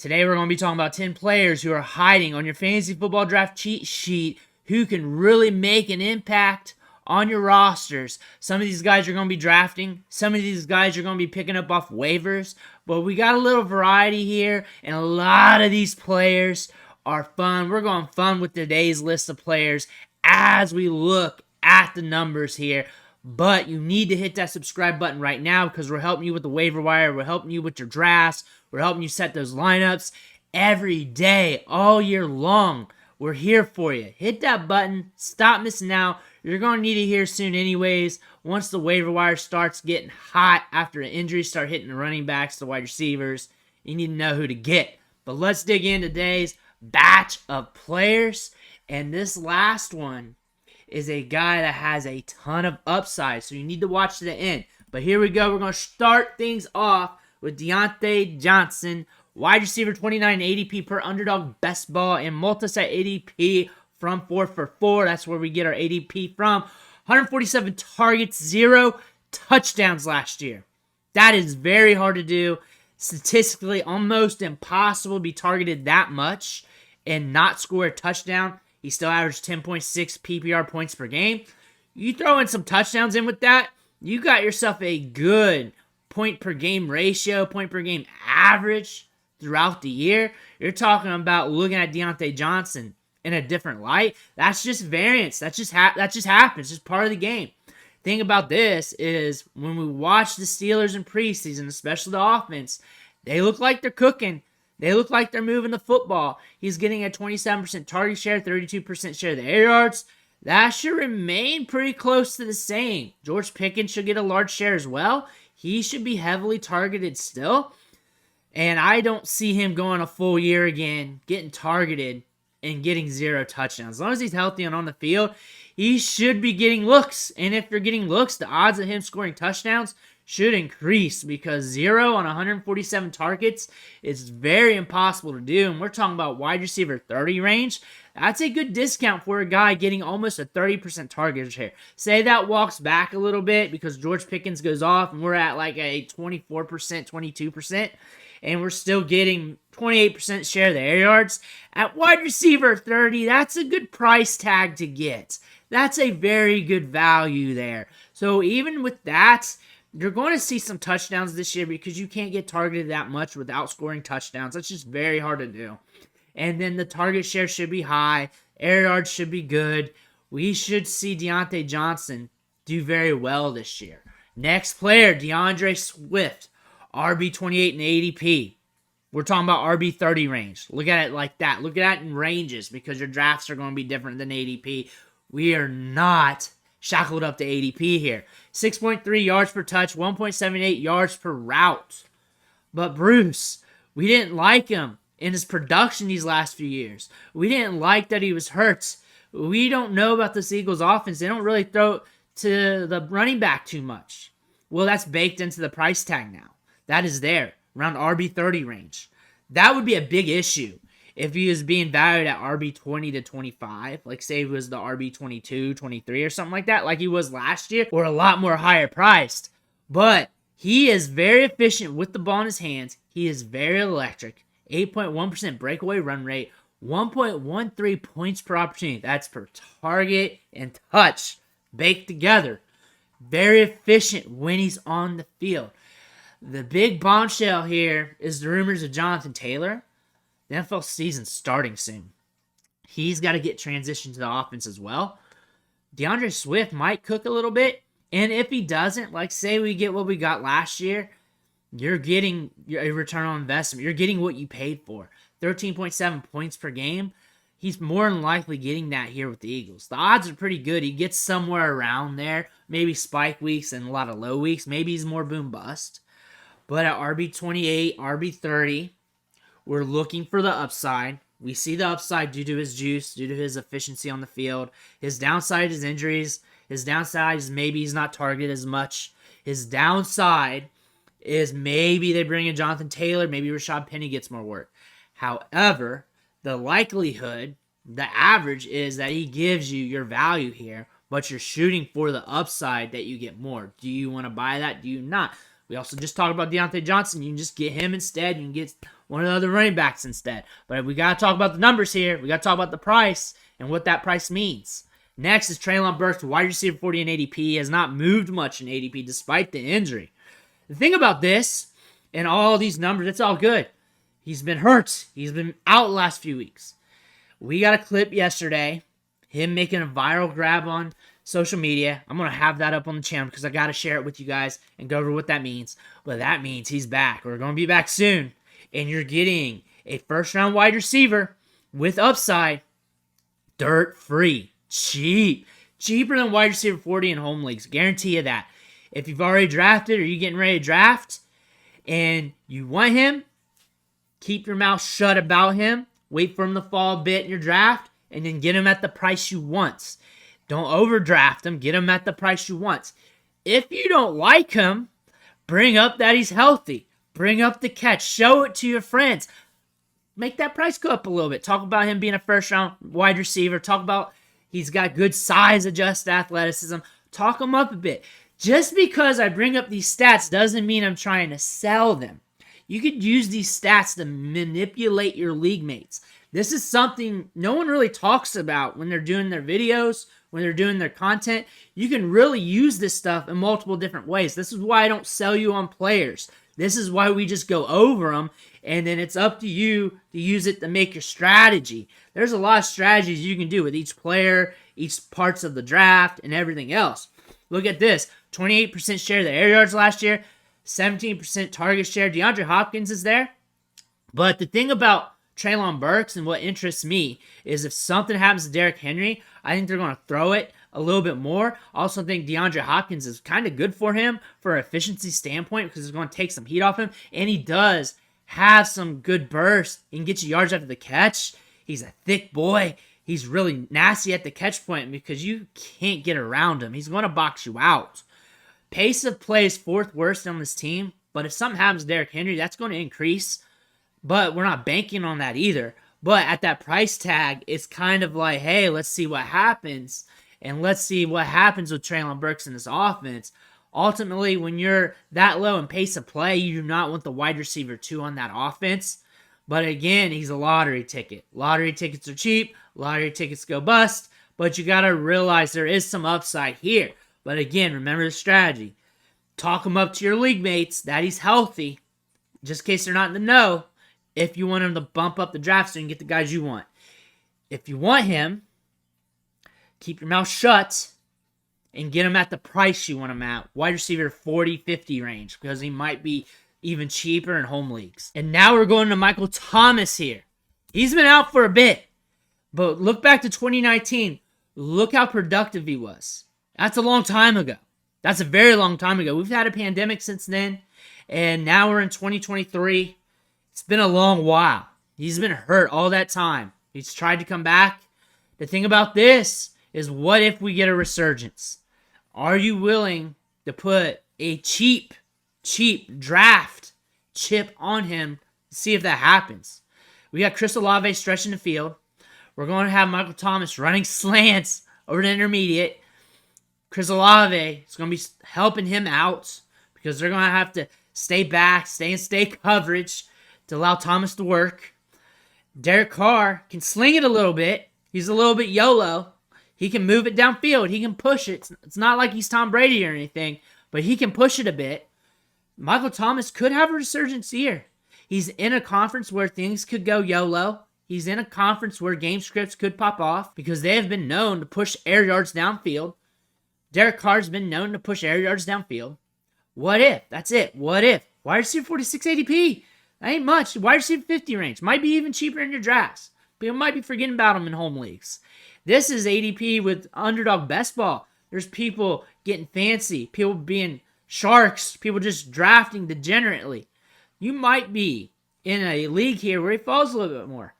Today we're going to be talking about 10 players who are hiding on your fantasy football draft cheat sheet who can really make an impact on your rosters. Some of these guys you're going to be drafting. Some of these guys you're going to be picking up off waivers. But we got a little variety here, and a lot of these players are fun. We're going fun with today's list of players as we look at the numbers here. But you need to hit that subscribe button right now because we're helping you with the waiver wire. We're helping you with your drafts. We're helping you set those lineups every day, all year long. We're here for you. Hit that button. Stop missing out. You're going to need it here soon anyways. Once the waiver wire starts getting hot after an injury, start hitting the running backs, the wide receivers. You need to know who to get. But let's dig in today's batch of players. And this last one is a guy that has a ton of upside, so you need to watch to the end. But here we go. We're going to start things off with Deontay Johnson, wide receiver 29 ADP per underdog best ball, and multi-site ADP from 4for4. That's where we get our ADP from. 147 targets, 0 touchdowns last year. That is very hard to do. Statistically, almost impossible to be targeted that much and not score a touchdown. He still averaged 10.6 PPR points per game. You throw in some touchdowns in with that, you got yourself a good point per game ratio, point per game average throughout the year. You're talking about looking at Deontay Johnson in a different light. That's just variance. That just happens. It's just part of the game. Thing about this is when we watch the Steelers in preseason, especially the offense, they look like they're cooking. They look like they're moving the football. He's getting a 27% target share, 32% share of the air yards. That should remain pretty close to the same. George Pickens should get a large share as well. He should be heavily targeted still. And I don't see him going a full year again, getting targeted and getting 0 touchdowns. As long as he's healthy and on the field, he should be getting looks. And if you're getting looks, the odds of him scoring touchdowns should increase because 0 on 147 targets is very impossible to do. And we're talking about wide receiver 30 range. That's a good discount for a guy getting almost a 30% target share. Say that walks back a little bit because George Pickens goes off and we're at like a 24%, 22%. And we're still getting 28% share of the air yards. At wide receiver 30, that's a good price tag to get. That's a very good value there. So even with that, you're going to see some touchdowns this year because you can't get targeted that much without scoring touchdowns. That's just very hard to do. And then the target share should be high. Air yards should be good. We should see Deontay Johnson do very well this year. Next player, DeAndre Swift, RB 28 in ADP. We're talking about RB 30 range. Look at it like that. Look at it in ranges because your drafts are going to be different than ADP. We are not shackled up to ADP here. 6.3 yards per touch, 1.78 yards per route. But Bruce, we didn't like him in his production these last few years. We didn't like that he was hurt. We don't know about this Eagles offense. They don't really throw to the running back too much. Well, that's baked into the price tag now. That is there, around RB 30 range. That would be a big issue if he was being valued at RB 20 to 25, like say he was the RB 22, 23 or something like that, like he was last year, or a lot more higher priced. But he is very efficient with the ball in his hands. He is very electric. 8.1% breakaway run rate, 1.13 points per opportunity. That's per target and touch baked together. Very efficient when he's on the field. The big bombshell here is the rumors of Jonathan Taylor. The NFL season's starting soon. He's got to get transitioned to the offense as well. DeAndre Swift might cook a little bit. And if he doesn't, like say we get what we got last year, you're getting a return on investment. You're getting what you paid for. 13.7 points per game. He's more than likely getting that here with the Eagles. The odds are pretty good. He gets somewhere around there. Maybe spike weeks and a lot of low weeks. Maybe he's more boom bust. But at RB 28, RB 30, we're looking for the upside. We see the upside due to his juice, due to his efficiency on the field. His downside is injuries. His downside is maybe he's not targeted as much. His downside is maybe they bring in Jonathan Taylor. Maybe Rashad Penny gets more work. However, the likelihood, the average is that he gives you your value here, but you're shooting for the upside that you get more. Do you want to buy that? Do you not? We also just talked about Deontay Johnson. You can just get him instead. You can get one of the other running backs instead. But we got to talk about the numbers here. We got to talk about the price and what that price means. Next is Trailon Burks, wide receiver 40 in ADP. He has not moved much in ADP despite the injury. The thing about this and all these numbers, it's all good. He's been hurt. He's been out the last few weeks. We got a clip yesterday, him making a viral grab on social media. I'm going to have that up on the channel because I got to share it with you guys and go over what that means. But that means he's back. We're going to be back soon. And you're getting a first-round wide receiver with upside, dirt-free, cheap. Cheaper than wide receiver 40 in home leagues. Guarantee you that. If you've already drafted or you're getting ready to draft and you want him, keep your mouth shut about him. Wait for him to fall a bit in your draft and then get him at the price you want. Don't overdraft him. Get him at the price you want. If you don't like him, bring up that he's healthy. Bring up the catch. Show it to your friends. Make that price go up a little bit. Talk about him being a first-round wide receiver. Talk about he's got good size, adjusted athleticism. Talk him up a bit. Just because I bring up these stats doesn't mean I'm trying to sell them. You could use these stats to manipulate your league mates. This is something no one really talks about when they're doing their videos, when they're doing their content. You can really use this stuff in multiple different ways. This is why I don't sell you on players. This is why we just go over them, and then it's up to you to use it to make your strategy. There's a lot of strategies you can do with each player, each parts of the draft, and everything else. Look at this. 28% share of the air yards last year, 17% target share. DeAndre Hopkins is there. But the thing about Trailon Burks and what interests me is if something happens to Derrick Henry, I think they're going to throw it a little bit more. I also think DeAndre Hopkins is kind of good for him for an efficiency standpoint because it's going to take some heat off him. And he does have some good burst. He can get you yards after the catch. He's a thick boy. He's really nasty at the catch point because you can't get around him. He's going to box you out. Pace of play is fourth worst on this team, but if something happens to Derrick Henry, that's going to increase. But we're not banking on that either. But at that price tag, it's kind of like, hey, let's see what happens. And let's see what happens with Trailon Burks in this offense. Ultimately, when you're that low in pace of play, you do not want the wide receiver 2 on that offense. But again, he's a lottery ticket. Lottery tickets are cheap. Lottery tickets go bust. But you got to realize there is some upside here. But again, remember the strategy. Talk him up to your league mates that he's healthy, just in case they're not in the know, if you want him to bump up the draft so you can get the guys you want. If you want him, keep your mouth shut and get him at the price you want him at. Wide receiver 40-50 range because he might be even cheaper in home leagues. And now we're going to Michael Thomas here. He's been out for a bit, but look back to 2019. Look how productive he was. That's a long time ago. That's a very long time ago. We've had a pandemic since then, and now we're in 2023. It's been a long while. He's been hurt all that time. He's tried to come back. The thing about this is, what if we get a resurgence? Are you willing to put a cheap draft chip on him to see if that happens? We got Chris Olave stretching the field. We're going to have Michael Thomas running slants over the intermediate. Chris Olave is going to be helping him out because they're going to have to stay back, stay coverage to allow Thomas to work. Derek Carr can sling it a little bit. He's a little bit YOLO. He can move it downfield. He can push it. It's not like he's Tom Brady or anything, but he can push it a bit. Michael Thomas could have a resurgence year. He's in a conference where things could go YOLO. He's in a conference where game scripts could pop off because they have been known to push air yards downfield. Derek Carr's been known to push air yards downfield. What if? That's it. What if? Wide receiver 46 ADP. That ain't much. Wide receiver 50 range. Might be even cheaper in your drafts. People might be forgetting about him in home leagues. This is ADP with underdog best ball. There's people getting fancy. People being sharks. People just drafting degenerately. You might be in a league here where he falls a little bit more.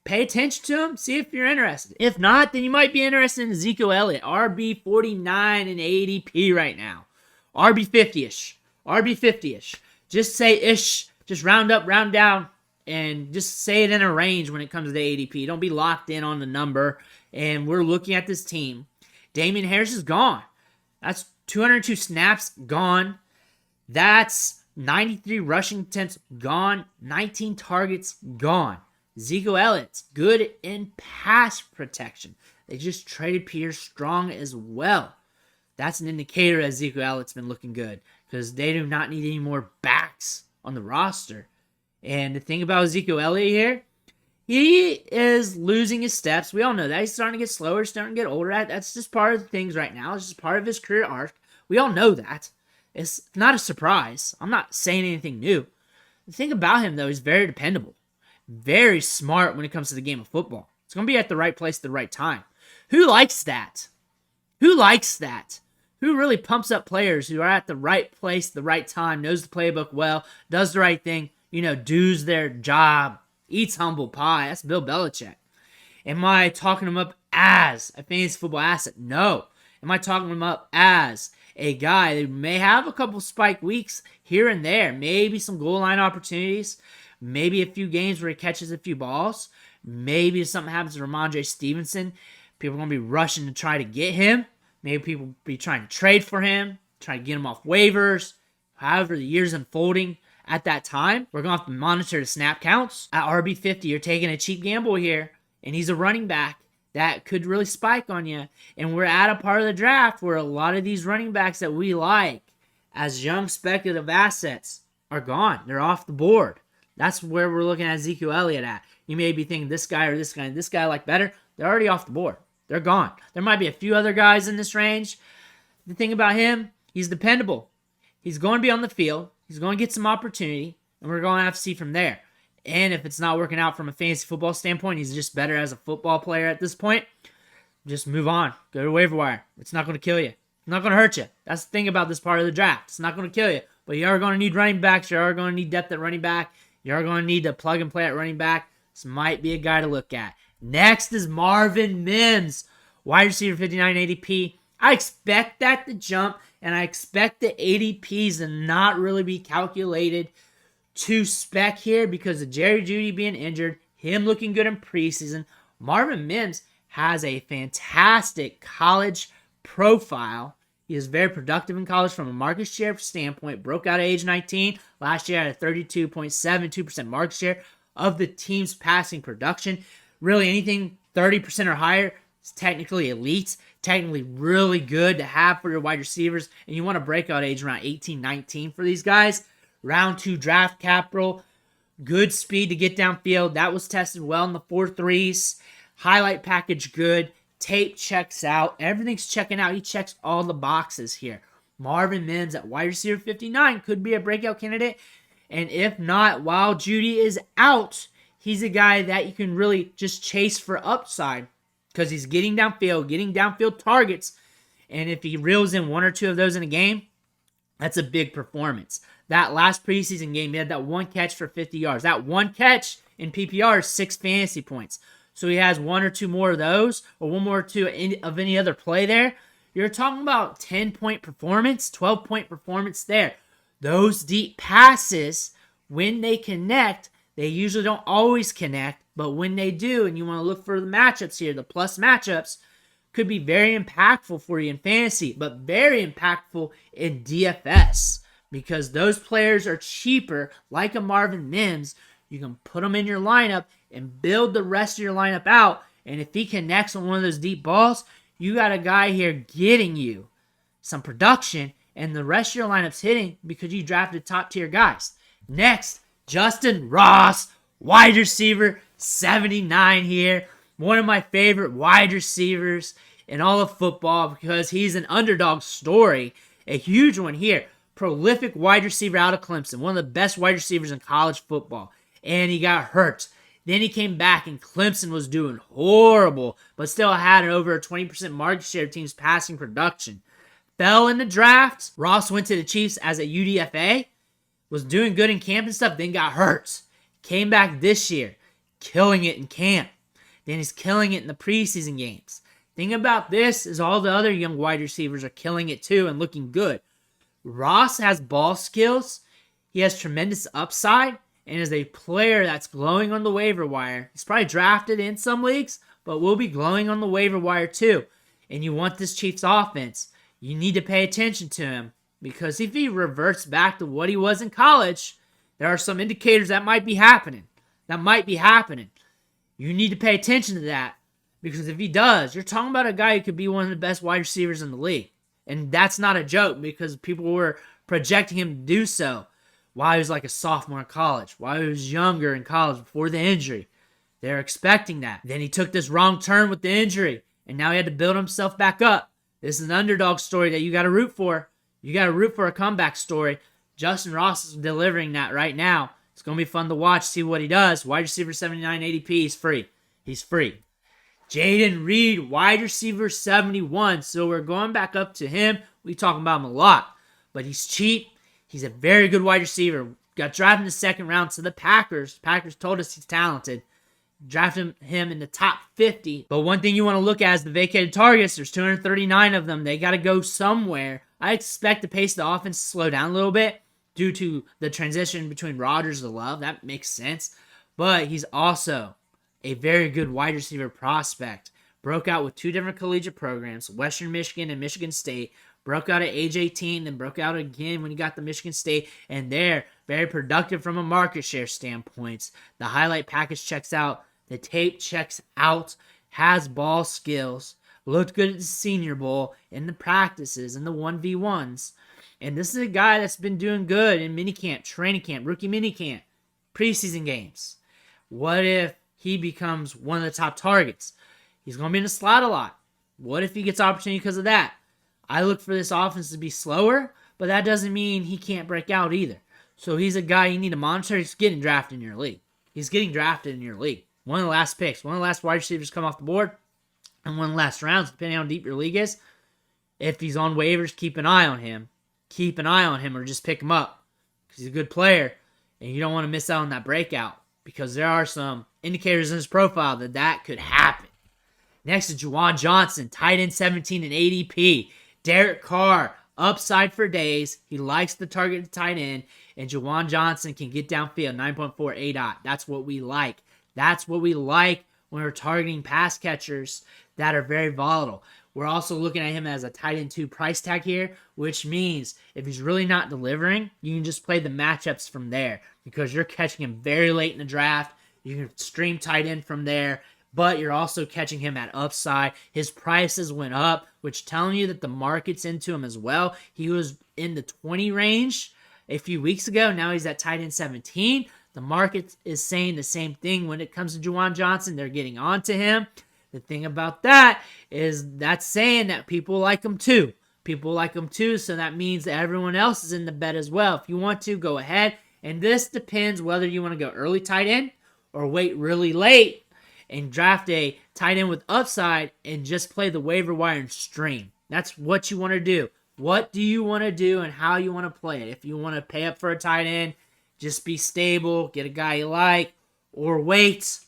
Pay attention to him. See if you're interested. If not, then you might be interested in Ezekiel Elliott. RB 49 in ADP right now. RB 50-ish. RB 50-ish. Just say ish. Just round up, round down. And just say it in a range when it comes to ADP. Don't be locked in on the number. And we're looking at this team. Damian Harris is gone. That's 202 snaps gone. That's 93 rushing attempts gone, 19 targets gone. Ezekiel Elliott's good in pass protection. They just traded Peter Strong as well. That's an indicator that Ezekiel Elliott's been looking good because they do not need any more backs on the roster. And the thing about Ezekiel Elliott here, he is losing his steps. We all know that. He's starting to get slower, starting to get older. That's just part of the things right now. It's just part of his career arc. We all know that. It's not a surprise. I'm not saying anything new. The thing about him, though, he's very dependable. Very smart when it comes to the game of football. It's going to be at the right place at the right time. Who likes that? Who likes that? Who really pumps up players who are at the right place, the right time, knows the playbook well, does the right thing, does their job, eats humble pie? That's Bill Belichick. Am I talking him up as a fantasy football asset? No. Am I talking him up as a guy that may have a couple spike weeks here and there, maybe some goal line opportunities, maybe a few games where he catches a few balls, maybe if something happens to Ramondre Stevenson, people are going to be rushing to try to get him. Maybe people will be trying to trade for him, try to get him off waivers. However, the year's unfolding at that time, we're going to have to monitor the snap counts. At RB50, you're taking a cheap gamble here, and he's a running back that could really spike on you. And we're at a part of the draft where a lot of these running backs that we like as young speculative assets are gone. They're off the board. That's where we're looking at Ezekiel Elliott at. You may be thinking this guy or this guy and this guy I like better. They're already off the board. They're gone. There might be a few other guys in this range. The thing about him, he's dependable. He's going to be on the field. He's going to get some opportunity, and we're going to have to see from there. And if it's not working out from a fantasy football standpoint, he's just better as a football player at this point, just move on. Go to waiver wire. It's not going to kill you. It's not going to hurt you. That's the thing about this part of the draft. It's not going to kill you. But you are going to need running backs. You are going to need depth at running back. You are going to need to plug and play at running back. This might be a guy to look at. Next is Marvin Muss, wide receiver 59 ADP. I expect that to jump, and I expect the ADPs to not really be calculated to spec here because of Jerry Jeudy being injured, him looking good in preseason. Marvin Muss has a fantastic college profile. He is very productive in college from a market share standpoint. Broke out at age 19. Last year had a 32.72% market share of the team's passing production. Really anything 30% or higher is technically elite, technically really good to have for your wide receivers. And you want a breakout age around 18, 19 for these guys. Round 2 draft capital. Good speed to get downfield. That was tested well in the 4.3s. Highlight package good. Tape checks out. Everything's checking out. He checks all the boxes here. Marvin Muss at wide receiver 59 could be a breakout candidate. And if not, while Jeudy is out, he's a guy that you can really just chase for upside because he's getting downfield targets. And if he reels in 1 or 2 of those in a game, that's a big performance. That last preseason game, he had that 1 catch for 50 yards. That 1 catch in PPR is 6 fantasy points. So he has 1 or 2 more of those, or 1 more or 2 of any other play there. You're talking about 10-point performance, 12-point performance there. Those deep passes, when they connect, they usually don't always connect, but when they do, and you want to look for the matchups here, the plus matchups, could be very impactful for you in fantasy, but very impactful in DFS because those players are cheaper, like a Marvin Muss. You can put them in your lineup and build the rest of your lineup out, and if he connects on one of those deep balls, you got a guy here getting you some production, and the rest of your lineup's hitting because you drafted top-tier guys. Next, Justin Ross, wide receiver 79 here. One of my favorite wide receivers in all of football because he's an underdog story. A huge one here. Prolific wide receiver out of Clemson. One of the best wide receivers in college football. And he got hurt. Then he came back and Clemson was doing horrible, but still had an over a 20% market share of team's passing production. Fell in the draft. Ross went to the Chiefs as a UDFA. Was doing good in camp and stuff, then got hurt. Came back this year, killing it in camp. Then he's killing it in the preseason games. Thing about this is all the other young wide receivers are killing it too and looking good. Ross has ball skills. He has tremendous upside and is a player that's glowing on the waiver wire. He's probably drafted in some leagues, but will be glowing on the waiver wire too. And you want this Chiefs offense. You need to pay attention to him Because if he reverts back to what he was in college, there are some indicators that might be happening. You need to pay attention to that. Because if he does, you're talking about a guy who could be one of the best wide receivers in the league. And that's not a joke, because people were projecting him to do so while he was like a sophomore in college, while he was younger in college before the injury. They're expecting that. Then he took this wrong turn with the injury, and now he had to build himself back up. This is an underdog story that you got to root for. You got to root for a comeback story. Justin Ross is delivering that right now. It's going to be fun to watch, see what he does. Wide receiver 79 ADP, he's free. Jaden Reed, wide receiver 71. So we're going back up to him. We talking about him a lot, but he's cheap. He's a very good wide receiver. Got drafted in the second round to the Packers. Packers told us he's talented. Drafted him in the top 50. But one thing you want to look at is the vacated targets. There's 239 of them. They got to go somewhere. I expect the pace of the offense to slow down a little bit due to the transition between Rodgers and Love. That makes sense. But he's also a very good wide receiver prospect. Broke out with 2 different collegiate programs, Western Michigan and Michigan State. Broke out at age 18, then broke out again when he got to Michigan State. And they're very productive from a market share standpoint. The highlight package checks out. The tape checks out. Has ball skills. Looked good at the Senior Bowl, in the practices, in the 1v1s. And this is a guy that's been doing good in minicamp, training camp, rookie minicamp, preseason games. What if he becomes one of the top targets? He's going to be in the slot a lot. What if he gets opportunity because of that? I look for this offense to be slower, but that doesn't mean he can't break out either. So he's a guy you need to monitor. He's getting drafted in your league. One of the last picks, one of the last wide receivers come off the board, and one of the last rounds, depending on how deep your league is. If he's on waivers, keep an eye on him. Or just pick him up, because he's a good player, and you don't want to miss out on that breakout, because there are some indicators in his profile that could happen. Next is Juwan Johnson, tight end 17 in ADP. Derek Carr, upside for days. He likes the target tight end, and Juwan Johnson can get downfield, 9.4 ADOT. That's what we like. That's what we like when we're targeting pass catchers that are very volatile. We're also looking at him as a tight end 2 price tag here, which means if he's really not delivering, you can just play the matchups from there, because you're catching him very late in the draft. You can stream tight end from there, but you're also catching him at upside. His prices went up, which telling you that the market's into him as well. He was in the 20 range a few weeks ago. Now he's at tight end 17. The market is saying the same thing when it comes to Juwan Johnson. They're getting on to him. The thing about that is that's saying that people like him too. So that means that everyone else is in the bet as well. If you want to, go ahead. And this depends whether you want to go early tight end or wait really late and draft a tight end with upside and just play the waiver wire and stream. That's what you want to do. What do you want to do and how you want to play it? If you want to pay up for a tight end, just be stable, get a guy you like, or wait.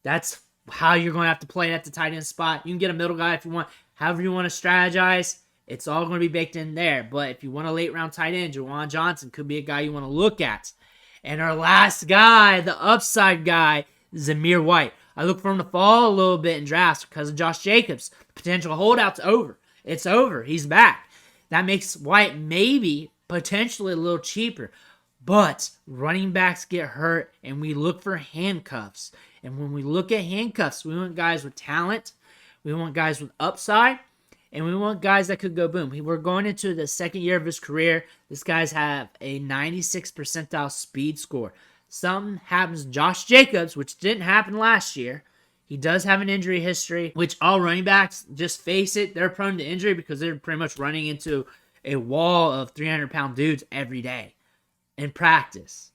That's how you're going to have to play it at the tight end spot. You can get a middle guy if you want. However you want to strategize, it's all going to be baked in there. But if you want a late round tight end, Juwan Johnson could be a guy you want to look at. And our last guy, the upside guy, Zamir White. I look for him to fall a little bit in drafts because of Josh Jacobs. The potential holdout's over. It's over. He's back. That makes White maybe potentially a little cheaper. But running backs get hurt, and we look for handcuffs. And when we look at handcuffs, we want guys with talent, we want guys with upside, and we want guys that could go boom. We're going into the second year of his career. This guy's have a 96 percentile speed score. Something happens to Josh Jacobs, which didn't happen last year. He does have an injury history, which all running backs, just face it, they're prone to injury because they're pretty much running into a wall of 300-pound dudes every day. In practice,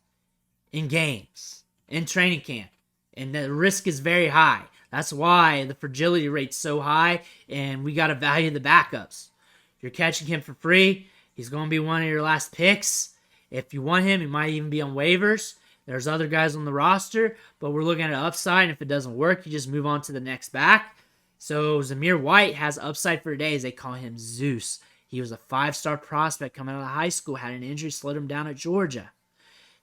in games, in training camp. And the risk is very high. That's why the fragility rate's so high, and we got to value the backups. You're catching him for free. He's going to be one of your last picks. If you want him, he might even be on waivers. There's other guys on the roster, but we're looking at an upside, and if it doesn't work, you just move on to the next back. So Zamir White has upside for days. They call him Zeus. He was a 5-star prospect coming out of high school, had an injury, slowed him down at Georgia.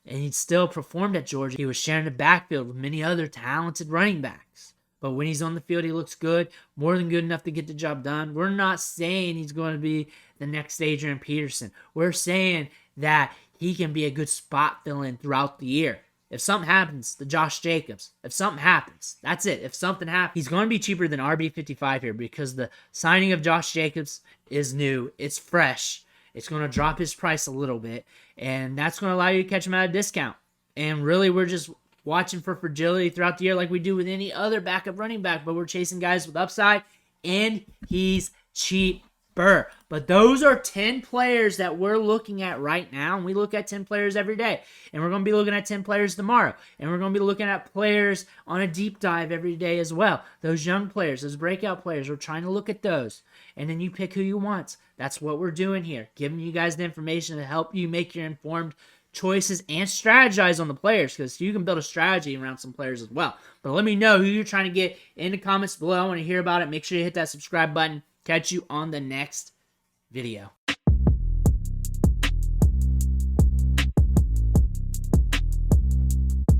And he still performed at Georgia. He was sharing the backfield with many other talented running backs. But when he's on the field, he looks good, more than good enough to get the job done. We're not saying he's going to be the next Adrian Peterson. We're saying that he can be a good spot fill-in throughout the year. If something happens to Josh Jacobs, if something happens, that's it. If something happens, he's going to be cheaper than RB55 here because the signing of Josh Jacobs is new. It's fresh. It's going to drop his price a little bit, and that's going to allow you to catch him at a discount. And really, we're just watching for fragility throughout the year like we do with any other backup running back, but we're chasing guys with upside, and he's cheaper. But those are 10 players that we're looking at right now, and we look at 10 players every day. And we're going to be looking at 10 players tomorrow, and we're going to be looking at players on a deep dive every day as well. Those young players, those breakout players, we're trying to look at those, and then you pick who you want. That's what we're doing here, giving you guys the information to help you make your informed choices and strategize on the players, because you can build a strategy around some players as well. But let me know who you're trying to get in the comments below. I want to hear about it. Make sure you hit that subscribe button. Catch you on the next video.